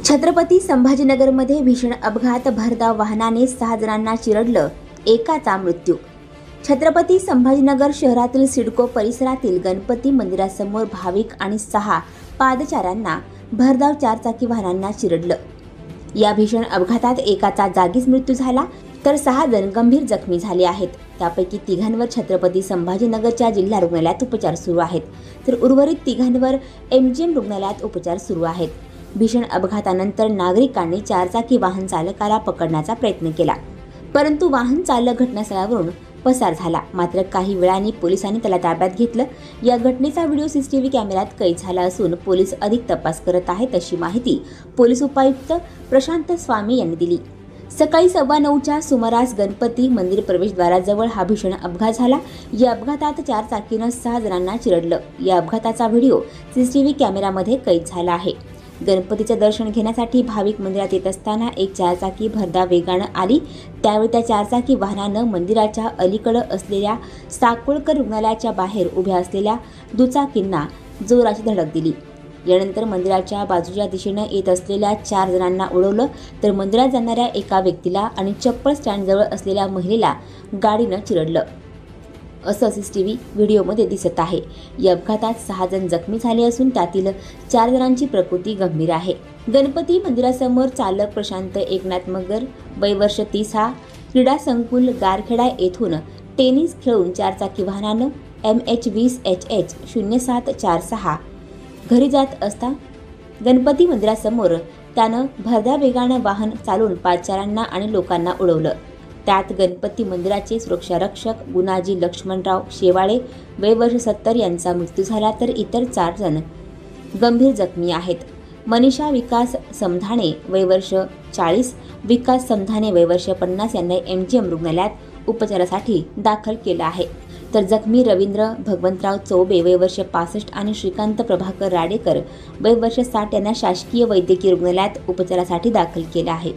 छत्रपती संभाजीनगरमध्ये भीषण अपघात, भरधाव वाहनाने 6 जणांना चिरडलं, एकाचा मृत्यू। छत्रपती संभाजीनगर शहरातील सिडको परिसरातील गणपती मंदिरासमोर भाविक आणि 6 पादचाऱ्यांना भरधाव 4 चाकी वाहनांना चिरडलं। या भीषण अपघातात एकाचा जागीच मृत्यू झाला तर 6 जण गंभीर जखमी झाले आहेत। त्यापैकी 3घांवर छत्रपती संभाजीनगरच्या जिल्हा रुग्णालयात उपचार सुरू आहेत, तर उर्वरित 3घांवर MGM रुग्णालयात उपचार सुरू आहेत। भीषण अपघातानंतर नागरिकांनी 4 चाकी वाहन चालकाला पकडण्याचा प्रयत्न केला, परंतु वाहन चालक घटनास्थळावरून पसार झाला। मात्र काही वेळाने पोलिसांनी त्याला ताब्यात घेतलं। या घटनेचा व्हिडिओ CCTV कॅमेऱ्यात कैद झाला असून पोलीस अधिक तपास करत आहेत, अशी माहिती पोलीस उपायुक्त प्रशांत स्वामी यांनी दिली। सकाळी 9:15च्या सुमारास गणपती मंदिर प्रवेशद्वाराजवळ हा भीषण अपघात झाला। या अपघातात 4 चाकीनं 6 जणांना चिरडलं। या अपघाताचा व्हिडिओ CCTV कॅमेऱ्यामध्ये कैद झाला आहे। गणपतीचे दर्शन घेण्यासाठी भाविक मंदिरात येत असताना एक 4 चाकी भरधाव वेगानं आली। त्यावेळी त्या 4 चाकी वाहनानं मंदिराच्या अलीकडं असलेल्या साकोळकर रुग्णालयाच्या बाहेर उभ्या असलेल्या दुचाकींना जोराची धडक दिली। यानंतर मंदिराच्या बाजूच्या दिशेनं येत असलेल्या 4 जणांना उडवलं, तर मंदिरात जाणाऱ्या एका व्यक्तीला आणि चप्पल स्टँडजवळ असलेल्या महिलेला गाडीनं चिरडलं, असं CCTV व्हिडिओमध्ये दिसत आहे। या अपघातात 6 जण जखमी झाले असून त्यातील 4 जणांची प्रकृती गंभीर आहे। गणपती मंदिरासमोर चालक प्रशांत एकनाथ मगर, वय वर्ष 30 हा क्रीडा संकुल गारखेडा येथून टेनिस खेळून 4 चाकी वाहनानं MH20HH 0746 घरी जात असता गणपती मंदिरासमोर त्यानं भरधाव वेगानं वाहन चालवून पादचाऱ्यांना आणि लोकांना उडवलं। त्यात गणपती मंदिराचे सुरक्षारक्षक गुणाजी लक्ष्मणराव शेवाळे, वय वर्ष 70 यांचा मृत्यू झाला, तर इतर 4 जण गंभीर जखमी आहेत। मनीषा विकास समधाने, वय वर्ष 40, विकास समधाने, वय वर्ष 50 यांना MGM रुग्णालयात उपचारासाठी दाखल केलं आहे, तर जखमी रवींद्र भगवंतराव चौबे, वय वर्ष 65 आणि श्रीकांत प्रभाकर राडेकर, वय वर्ष 60 यांना शासकीय वैद्यकीय रुग्णालयात उपचारासाठी दाखल केलं आहे।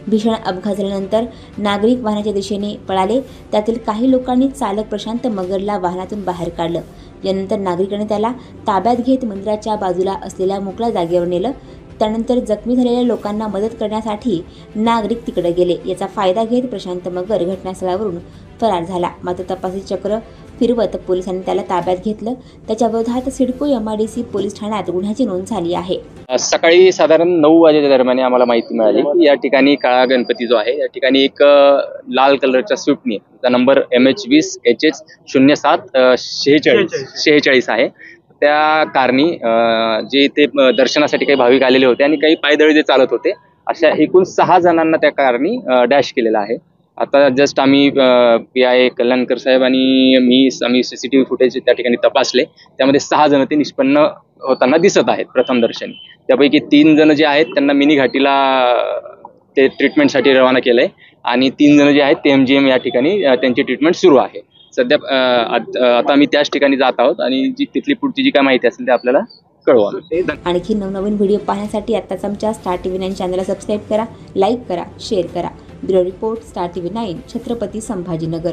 भीषण अपघात झाल्यानंतर नागरिक वाहनाच्या दिशेने पळाले। त्यातील काही लोकांनी चालक प्रशांत मगरला वाहनातून बाहेर काढलं। यानंतर नागरिकांनी त्याला ताब्यात घेत मंदिराच्या बाजूला असलेल्या मोकळ्या जागेवर नेलं। त्यानंतर जखमी झालेल्या लोकांना मदत करण्यासाठी नागरिक तिकडे गेले। याचा फायदा घेत प्रशांत मगर घटनास्थळावरून फरार झाला। मात्र तपासी चक्र फिरवत पोलिसांनी त्याला ताब्यात घेतलं। त्याच्या विरोधात सिडको MIDC पोलीस ठाण्यात गुन्ह्याची नोंद झाली आहे। सकाळी साधारण 9 वाजेच्या दरम्यान आम्हाला माहिती मिळाली की या ठिकाणी काळा गणपती जो आहे, या ठिकाणी एक लाल कलरच्या स्विफ्टने, त्याचा नंबर MH20HH 0746 आहे, त्या कारनी जे ते दर्शनासाठी काही भाविक आलेले होते आणि काही पायदळी जे चालत होते, अशा एकूण 6 जणांना त्या कारनी डॅश केलेला आहे। आता जस्ट आम्ही PI कल्याणकर साहेब आणि आम्ही CCTV फुटेज त्या ठिकाणी तपासले। त्यामध्ये 6 जण ते निष्पन्न होताना दिसत आहेत प्रथम दर्शनी। त्यापैकी 3 जण जे आहेत त्यांना मिनी घाटीला ते ट्रीटमेंटसाठी रवाना केलंय आणि 3 जण जे आहेत ते MGM या ठिकाणी त्यांची ट्रीटमेंट सुरू आहे। सध्या आता आम्ही त्याच ठिकाणी जात आहोत आणि जी तिथली पुढची जी काय माहिती असेल ते आपल्याला कळवू। आणखी नवनवीन व्हिडिओ पाहण्यासाठी आताच आमच्या स्टार TV 9 चॅनलला सबस्क्राईब करा, लाईक करा, शेअर करा। Bureau report, star TV 9, Chhatrapati Sambhajinagar.